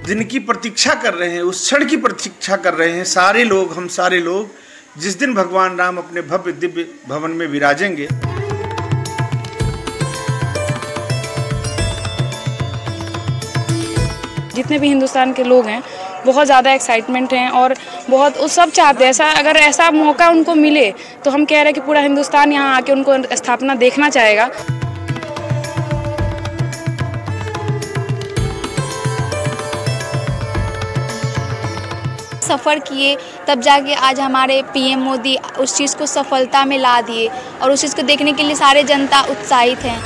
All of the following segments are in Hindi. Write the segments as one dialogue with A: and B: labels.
A: जिनकी प्रतीक्षा कर रहे हैं, उस क्षण की प्रतीक्षा कर रहे हैं सारे लोग, हम सारे लोग, जिस दिन भगवान राम अपने भव्य दिव्य भवन में विराजेंगे।
B: जितने भी हिंदुस्तान के लोग हैं बहुत ज़्यादा एक्साइटमेंट हैं और बहुत वो सब चाहते हैं अगर ऐसा मौका उनको मिले तो हम कह रहे हैं कि पूरा हिंदुस्तान यहाँ आके उनको स्थापना देखना चाहेगा।
C: सफ़र किए तब जाके आज हमारे पीएम मोदी उस चीज़ को सफलता में ला दिए और उस चीज़ को देखने के लिए सारे जनता उत्साहित हैं।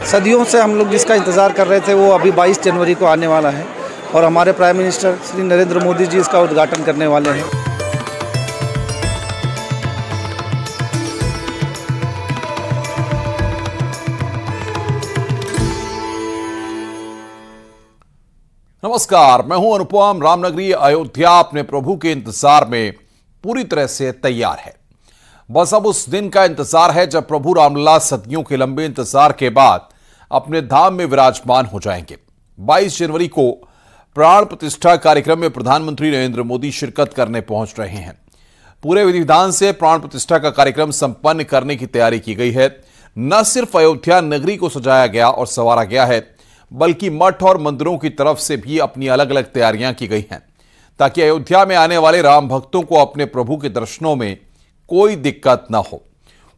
D: सदियों से हम लोग जिसका इंतज़ार कर रहे थे वो अभी 22 जनवरी को आने वाला है और हमारे प्राइम मिनिस्टर श्री नरेंद्र मोदी जी इसका उद्घाटन करने वाले हैं।
E: नमस्कार, मैं हूं अनुपम। रामनगरी अयोध्या अपने प्रभु के इंतजार में पूरी तरह से तैयार है। बस अब उस दिन का इंतजार है जब प्रभु रामलला सदियों के लंबे इंतजार के बाद अपने धाम में विराजमान हो जाएंगे। 22 जनवरी को प्राण प्रतिष्ठा कार्यक्रम में प्रधानमंत्री नरेंद्र मोदी शिरकत करने पहुंच रहे हैं। पूरे विधि विधान से प्राण प्रतिष्ठा का कार्यक्रम संपन्न करने की तैयारी की गई है। न सिर्फ अयोध्या नगरी को सजाया गया और संवारा गया है, बल्कि मठ और मंदिरों की तरफ से भी अपनी अलग अलग तैयारियां की गई हैं ताकि अयोध्या में आने वाले राम भक्तों को अपने प्रभु के दर्शनों में कोई दिक्कत न हो।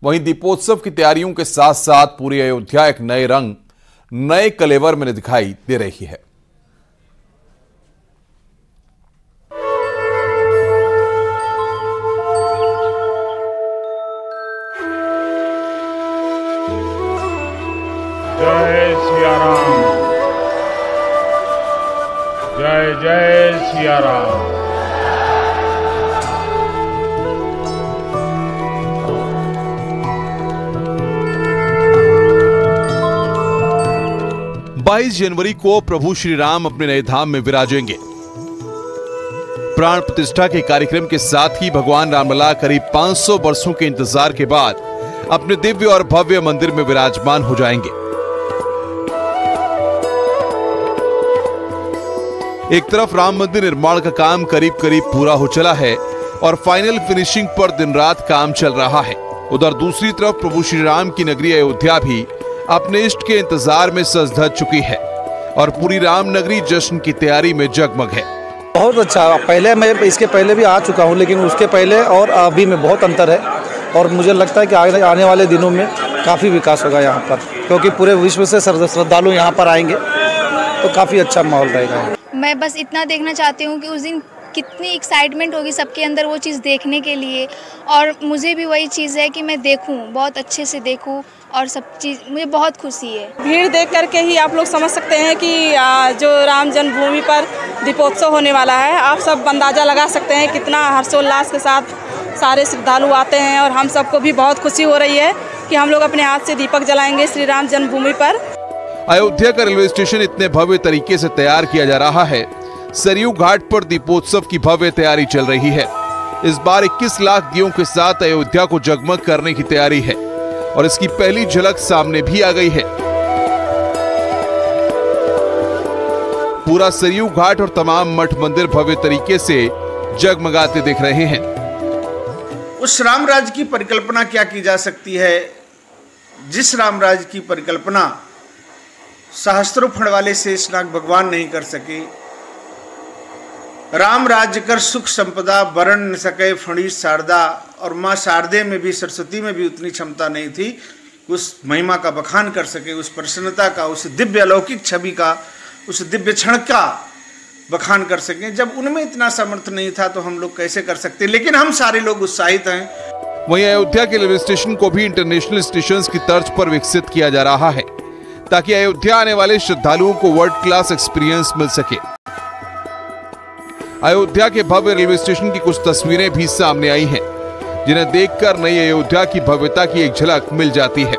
E: वहीं दीपोत्सव की तैयारियों के साथ साथ पूरी अयोध्या एक नए रंग, नए कलेवर में दिखाई दे रही है।
F: जय सिया राम, जय जय सिया राम।
E: बाईस जनवरी को प्रभु श्री राम अपने नए धाम में विराजेंगे। प्राण प्रतिष्ठा के कार्यक्रम के साथ ही भगवान रामलला करीब 500 वर्षों के इंतजार के बाद अपने दिव्य और भव्य मंदिर में विराजमान हो जाएंगे। एक तरफ राम मंदिर निर्माण का काम करीब करीब पूरा हो चला है और फाइनल फिनिशिंग पर दिन रात काम चल रहा है। उधर दूसरी तरफ प्रभु श्री राम की नगरी अयोध्या भी अपने इष्ट के इंतजार में सज धज चुकी है और पूरी राम नगरी जश्न की तैयारी में जगमग है।
D: बहुत अच्छा, पहले मैं इसके पहले भी आ चुका हूं, लेकिन उसके पहले और अभी में बहुत अंतर है और मुझे लगता है कि आने वाले दिनों में काफ़ी विकास होगा यहाँ पर, क्योंकि पूरे विश्व से श्रद्धालु यहाँ पर आएंगे तो काफ़ी अच्छा माहौल रहेगा।
C: मैं बस इतना देखना चाहती हूँ कि उस दिन कितनी एक्साइटमेंट होगी सबके अंदर वो चीज़ देखने के लिए, और मुझे भी वही चीज़ है कि मैं देखूँ, बहुत अच्छे से देखूँ और सब चीज़ मुझे बहुत खुशी है।
B: भीड़ देख करके ही आप लोग समझ सकते हैं कि जो राम जन्मभूमि पर दीपोत्सव होने वाला है, आप सब अंदाज़ा लगा सकते हैं कितना हर्षोल्लास के साथ सारे श्रद्धालु आते हैं और हम सबको भी बहुत खुशी हो रही है कि हम लोग अपने हाथ से दीपक जलाएंगे श्री राम जन्मभूमि पर।
E: अयोध्या का रेलवे स्टेशन इतने भव्य तरीके से तैयार किया जा रहा है। सरयू घाट पर दीपोत्सव की भव्य तैयारी चल रही है। इस बार 21 लाख दियों के साथ अयोध्या को जगमग करने की तैयारी है और इसकी पहली झलक सामने भी आ गई है। पूरा सरयू घाट और तमाम मठ मंदिर भव्य तरीके से जगमगाते दिख रहे हैं।
A: उस रामराज की परिकल्पना क्या की जा सकती है, जिस रामराज की परिकल्पना सहस्त्रों फण वाले शेषनाग भगवान नहीं कर सके। राम राज्य कर सुख संपदा वरण न सके फणी शारदा, और माँ शारदे में भी, सरस्वती में भी उतनी क्षमता नहीं थी उस महिमा का बखान कर सके, उस प्रसन्नता का, उस दिव्य अलौकिक छवि का, उस दिव्य क्षण का बखान कर सकें। जब उनमें इतना सामर्थ्य नहीं था तो हम लोग कैसे कर सकते, लेकिन हम सारे लोग उत्साहित हैं।
E: वहीं अयोध्या के रेलवे स्टेशन को भी इंटरनेशनल स्टेशन की तर्ज पर विकसित किया जा रहा है ताकि अयोध्या आने वाले श्रद्धालुओं को वर्ल्ड क्लास एक्सपीरियंस मिल सके। अयोध्या के भव्य रेलवे स्टेशन की कुछ तस्वीरें भी सामने आई हैं, जिन्हें देखकर नई अयोध्या की भव्यता की एक झलक मिल जाती है।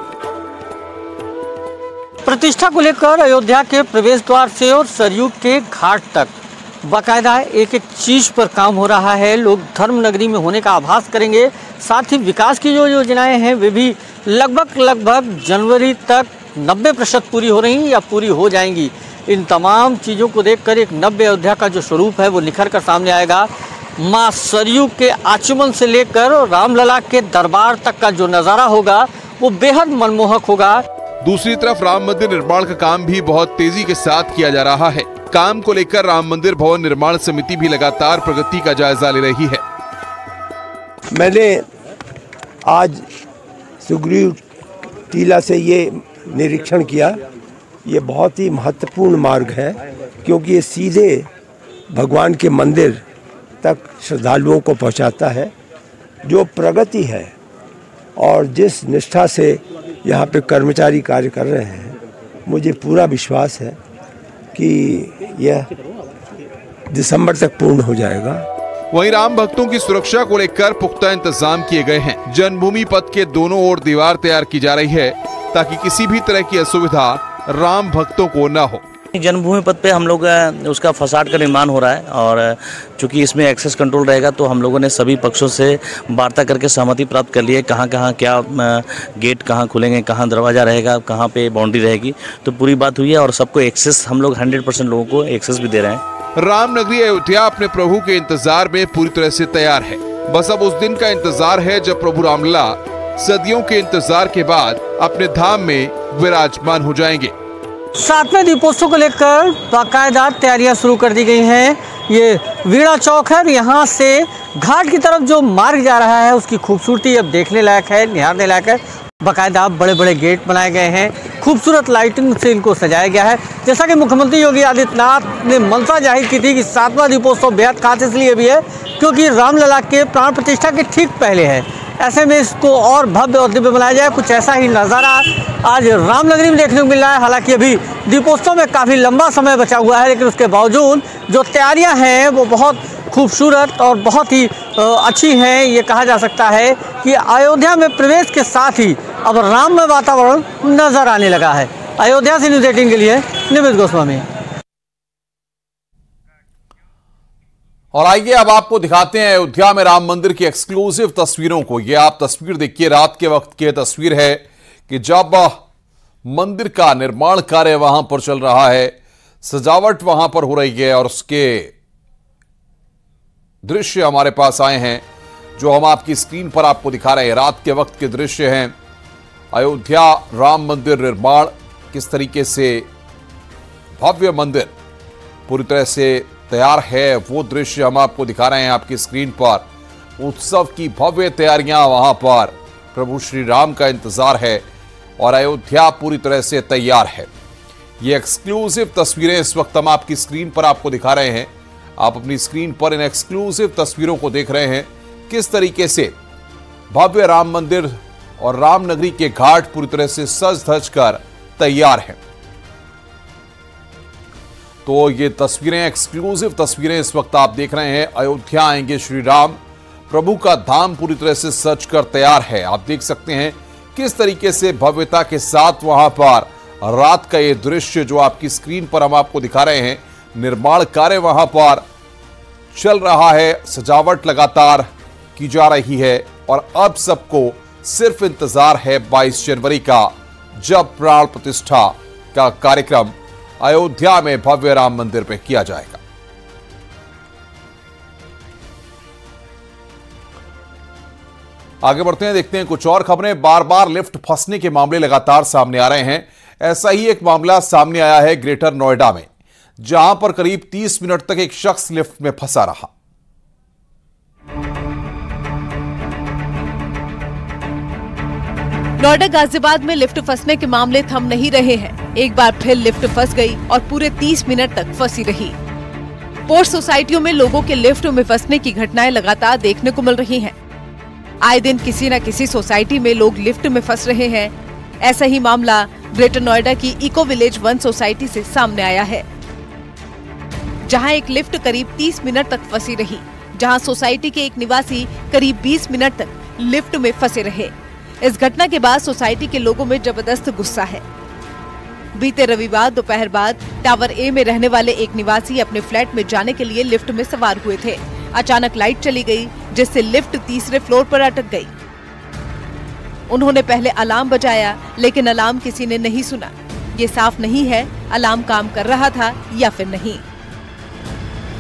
G: प्रतिष्ठा को लेकर अयोध्या के प्रवेश द्वार से और सरयू के घाट तक बाकायदा एक एक चीज़ पर काम हो रहा है। लोग धर्म नगरी में होने का आभास करेंगे। साथ ही विकास की जो योजनाएं हैं वे भी लगभग जनवरी तक 90% पूरी हो रही या पूरी हो जाएंगी। इन तमाम चीज़ों को देखकर एक नव्य अयोध्या का जो स्वरूप है वो निखर कर सामने आएगा। माँ सरयू के आचमन से लेकर रामलला के दरबार तक का जो नज़ारा होगा वो बेहद मनमोहक होगा।
H: दूसरी तरफ राम मंदिर निर्माण का काम भी बहुत तेजी के साथ किया जा रहा है। काम को लेकर राम मंदिर भवन निर्माण समिति भी लगातार प्रगति का जायजा ले रही है।
I: मैंने आज सुग्रीव टीला से ये निरीक्षण किया। ये बहुत ही महत्वपूर्ण मार्ग है क्योंकि ये सीधे भगवान के मंदिर तक श्रद्धालुओं को पहुंचाता है। जो प्रगति है और जिस निष्ठा से यहाँ पे कर्मचारी कार्य कर रहे हैं, मुझे पूरा विश्वास है कि यह दिसंबर तक पूर्ण हो जाएगा।
H: वहीं राम भक्तों की सुरक्षा को लेकर पुख्ता इंतजाम किए गए हैं। जन्मभूमि पथ के दोनों ओर दीवार तैयार की जा रही है ताकि किसी भी तरह की असुविधा राम भक्तों को न हो।
J: जन्मभूमि पथ पे हम लोग उसका फसाड का निर्माण हो रहा है और चूंकि इसमें एक्सेस कंट्रोल रहेगा तो हम लोगों ने सभी पक्षों से वार्ता करके सहमति प्राप्त कर ली है। कहाँ क्या गेट कहाँ खुलेंगे, कहाँ दरवाज़ा रहेगा, कहाँ पे बाउंड्री रहेगी, तो पूरी बात हुई है और सबको एक्सेस हम लोग 100% लोगों को एक्सेस भी दे रहे हैं।
H: राम नगरी अयोध्या अपने प्रभु के इंतजार में पूरी तरह से तैयार है। बस अब उस दिन का इंतजार है जब प्रभु रामलला सदियों के इंतजार के बाद अपने धाम में विराजमान हो जाएंगे।
G: 7वें दीपोत्सव को लेकर बाकायदा तैयारियां शुरू कर दी गई हैं। ये वीणा चौक है। यहाँ से घाट की तरफ जो मार्ग जा रहा है उसकी खूबसूरती अब देखने लायक है, निहारने लायक है। बाकायदा बड़े बड़े गेट बनाए गए हैं, खूबसूरत लाइटिंग से इनको सजाया गया है। जैसा कि मुख्यमंत्री योगी आदित्यनाथ ने मंशा जाहिर की थी कि 7वां दीपोत्सव बेहद खास इसलिए भी है क्योंकि रामलला के प्राण प्रतिष्ठा के ठीक पहले है। ऐसे में इसको और भव्य और दिव्य बनाया जाए। कुछ ऐसा ही नज़ारा आज रामनगरी में देखने को मिल रहा है। हालांकि अभी दीपोत्सव में काफ़ी लंबा समय बचा हुआ है, लेकिन उसके बावजूद जो तैयारियां हैं वो बहुत खूबसूरत और बहुत ही अच्छी हैं। ये कहा जा सकता है कि अयोध्या में प्रवेश के साथ ही अब राममय वातावरण नज़र आने लगा है। अयोध्या से न्यूज़ 18 के लिए निमित गोस्वामी।
E: और आइए अब आपको दिखाते हैं अयोध्या में राम मंदिर की एक्सक्लूसिव तस्वीरों को। ये आप तस्वीर देखिए, रात के वक्त की तस्वीर है कि जब मंदिर का निर्माण कार्य वहां पर चल रहा है, सजावट वहां पर हो रही है और उसके दृश्य हमारे पास आए हैं जो हम आपकी स्क्रीन पर आपको दिखा रहे हैं। रात के वक्त के दृश्य हैं। अयोध्या राम मंदिर निर्माण किस तरीके से भव्य मंदिर पूरी तरह से तैयार है, वो दृश्य हम आपको दिखा रहे हैं आपकी स्क्रीन पर। उत्सव की भव्य तैयारियां वहां पर, प्रभु श्री राम का इंतजार है और अयोध्या पूरी तरह से तैयार है। ये एक्सक्लूसिव तस्वीरें इस वक्त हम आपकी स्क्रीन पर आपको दिखा रहे हैं। आप अपनी स्क्रीन पर इन एक्सक्लूसिव तस्वीरों को देख रहे हैं किस तरीके से भव्य राम मंदिर और रामनगरी के घाट पूरी तरह से सज धज कर तैयार हैं। तो ये तस्वीरें, एक्सक्लूसिव तस्वीरें इस वक्त आप देख रहे हैं। अयोध्या आएंगे श्री राम, प्रभु का धाम पूरी तरह से सज कर तैयार है। आप देख सकते हैं किस तरीके से भव्यता के साथ वहां पर रात का ये दृश्य जो आपकी स्क्रीन पर हम आपको दिखा रहे हैं। निर्माण कार्य वहां पर चल रहा है, सजावट लगातार की जा रही है और अब सबको सिर्फ इंतजार है 22 जनवरी का, जब प्राण प्रतिष्ठा का कार्यक्रम अयोध्या में भव्य राम मंदिर पे किया जाएगा। आगे बढ़ते हैं, देखते हैं कुछ और खबरें। बार बार लिफ्ट फंसने के मामले लगातार सामने आ रहे हैं। ऐसा ही एक मामला सामने आया है ग्रेटर नोएडा में, जहां पर करीब 30 मिनट तक एक शख्स लिफ्ट में फंसा रहा।
K: नोएडा गाजियाबाद में लिफ्ट फंसने के मामले थम नहीं रहे हैं। एक बार फिर लिफ्ट फंस गई और पूरे 30 मिनट तक फंसी रही। पोर्ट सोसाइटियों में लोगों के लिफ्ट में फंसने की घटनाएं लगातार देखने को मिल रही हैं। आए दिन किसी न किसी सोसाइटी में लोग लिफ्ट में फंस रहे हैं। ऐसा ही मामला ग्रेटर नोएडा की इको विलेज 1 सोसाइटी से सामने आया है, जहां एक लिफ्ट करीब 30 मिनट तक फंसी रही, जहां सोसाइटी के एक निवासी करीब 20 मिनट तक लिफ्ट में फंसे रहे। इस घटना के बाद सोसाइटी के लोगों में जबरदस्त गुस्सा है। बीते रविवार दोपहर बाद टावर ए में रहने वाले एक निवासी अपने फ्लैट में जाने के लिए लिफ्ट में सवार हुए थे। अचानक लाइट चली गई, जिससे लिफ्ट तीसरे फ्लोर पर अटक गई। उन्होंने पहले अलार्म बजाया, लेकिन अलार्म किसी ने नहीं सुना। ये साफ नहीं है अलार्म काम कर रहा था या फिर नहीं।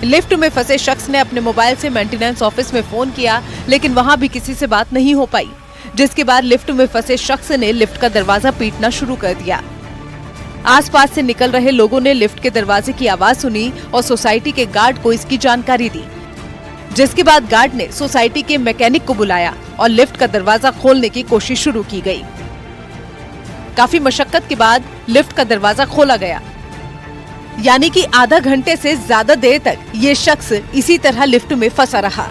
K: लिफ्ट में फंसे शख्स ने अपने मोबाइल से मेंटेनेंस ऑफिस में फोन किया, लेकिन वहां भी किसी से बात नहीं हो पाई, जिसके बाद लिफ्ट में फंसे शख्स ने लिफ्ट का दरवाजा पीटना शुरू कर दिया। आसपास से निकल रहे लोगों ने लिफ्ट के दरवाजे की आवाज सुनी और सोसाइटी के गार्ड को इसकी जानकारी दी, जिसके बाद गार्ड ने सोसाइटी के मैकेनिक को बुलाया और लिफ्ट का दरवाजा खोलने की कोशिश शुरू की गई। काफी मशक्कत के बाद लिफ्ट का दरवाजा खोला गया, यानी कि आधा घंटे से ज्यादा देर तक ये शख्स इसी तरह लिफ्ट में फंसा रहा।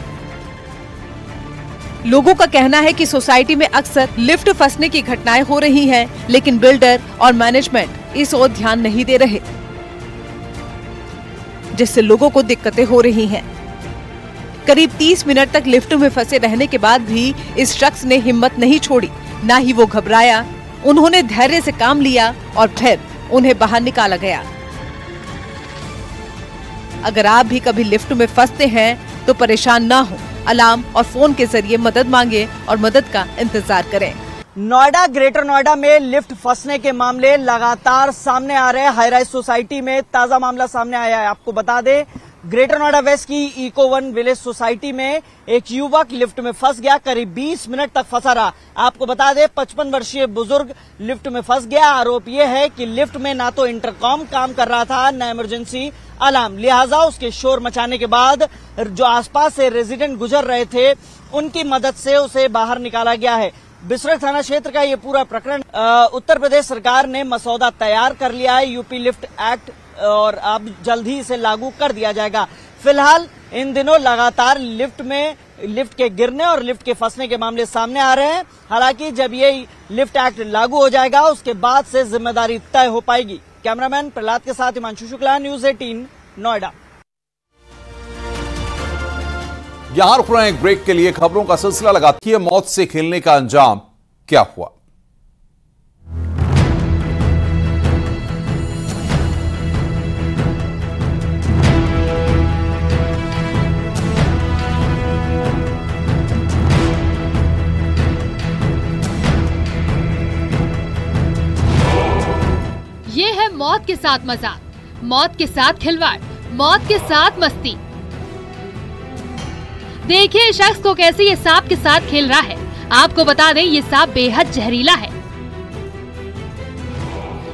K: लोगों का कहना है कि सोसाइटी में अक्सर लिफ्ट फंसने की घटनाएं हो रही हैं, लेकिन बिल्डर और मैनेजमेंट इस ओर ध्यान नहीं दे रहे, जिससे लोगों को दिक्कतें हो रही हैं। करीब 30 मिनट तक लिफ्ट में फंसे रहने के बाद भी इस शख्स ने हिम्मत नहीं छोड़ी, ना ही वो घबराया। उन्होंने धैर्य से काम लिया और फिर उन्हें बाहर निकाला गया। अगर आप भी कभी लिफ्ट में फंसते हैं तो परेशान ना हो, अलार्म और फोन के जरिए मदद मांगे और मदद का इंतजार करें।
G: नोएडा, ग्रेटर नोएडा में लिफ्ट फंसने के मामले लगातार सामने आ रहे हैं। हाई राइज सोसाइटी में ताजा मामला सामने आया है। आपको बता दें, ग्रेटर नोएडा वेस्ट की इको वन विलेज सोसाइटी में एक युवक लिफ्ट में फंस गया, करीब 20 मिनट तक फंसा रहा। आपको बता दें, 55 वर्षीय बुजुर्ग लिफ्ट में फंस गया। आरोप यह है कि लिफ्ट में ना तो इंटरकॉम काम कर रहा था, न इमरजेंसी अलार्म, लिहाजा उसके शोर मचाने के बाद जो आसपास से रेजिडेंट गुजर रहे थे उनकी मदद से उसे बाहर निकाला गया है। बिसरख थाना क्षेत्र का ये पूरा प्रकरण, उत्तर प्रदेश सरकार ने मसौदा तैयार कर लिया है, यूपी लिफ्ट एक्ट, और अब जल्द ही इसे लागू कर दिया जाएगा। फिलहाल इन दिनों लगातार लिफ्ट के गिरने और लिफ्ट के फंसने के मामले सामने आ रहे हैं। हालांकि जब ये लिफ्ट एक्ट लागू हो जाएगा उसके बाद से जिम्मेदारी तय हो पाएगी। कैमरामैन प्रहलाद के साथ हिमांशु शुक्ला, न्यूज 18 नोएडा।
E: यहां रुक रहे हैं एक ब्रेक के लिए। खबरों का सिलसिला लगाती है मौत से खेलने का अंजाम क्या हुआ।
L: ये है मौत के साथ मजाक, मौत के साथ खिलवाड़, मौत के साथ मस्ती। देखिए इस शख्स को कैसे ये सांप के साथ खेल रहा है। आपको बता दें ये सांप बेहद जहरीला है,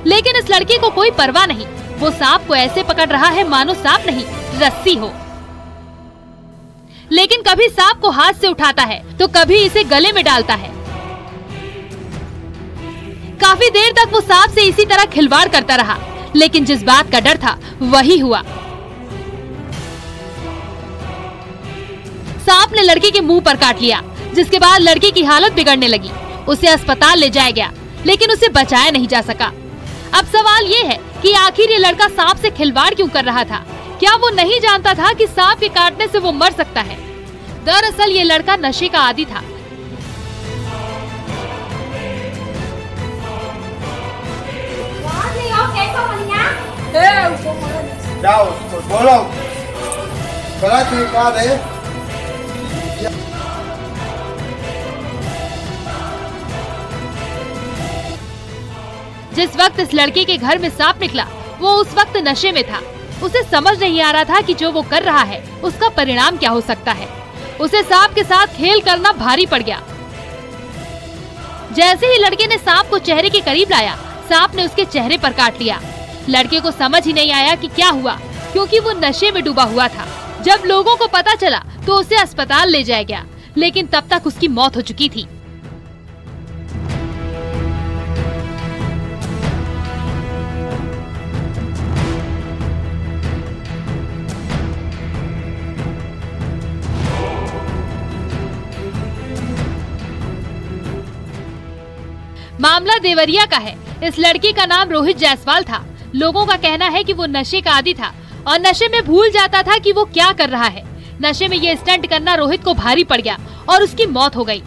L: लेकिन इस लड़की को कोई परवाह नहीं। वो सांप को ऐसे पकड़ रहा है मानो सांप नहीं रस्सी हो। लेकिन कभी सांप को हाथ से उठाता है तो कभी इसे गले में डालता है। काफी देर तक वो सांप से इसी तरह खिलवाड़ करता रहा, लेकिन जिस बात का डर था वही हुआ। सांप ने लड़की के मुंह पर काट लिया, जिसके बाद लड़की की हालत बिगड़ने लगी। उसे अस्पताल ले जाया गया, लेकिन उसे बचाया नहीं जा सका। अब सवाल ये है कि आखिर ये लड़का सांप से खिलवाड़ क्यों कर रहा था? क्या वो नहीं जानता था कि सांप के काटने से वो मर सकता है? दरअसल ये लड़का नशे का आदी था।
A: जाओ बोलो, गलत है क्या है?
L: जिस वक्त इस लड़के के घर में सांप निकला वो उस वक्त नशे में था। उसे समझ नहीं आ रहा था कि जो वो कर रहा है उसका परिणाम क्या हो सकता है। उसे सांप के साथ खेल करना भारी पड़ गया। जैसे ही लड़के ने सांप को चेहरे के करीब लाया, सांप ने उसके चेहरे पर काट लिया। लड़के को समझ ही नहीं आया कि क्या हुआ, क्योंकि वो नशे में डूबा हुआ था। जब लोगों को पता चला तो उसे अस्पताल ले जाया गया, लेकिन तब तक उसकी मौत हो चुकी थी। मामला देवरिया का है। इस लड़के का नाम रोहित जायसवाल था। लोगों का कहना है कि वो नशे का आदी था और नशे में भूल जाता था कि वो क्या कर रहा है। नशे में ये स्टंट करना रोहित को भारी पड़ गया और उसकी मौत हो गई।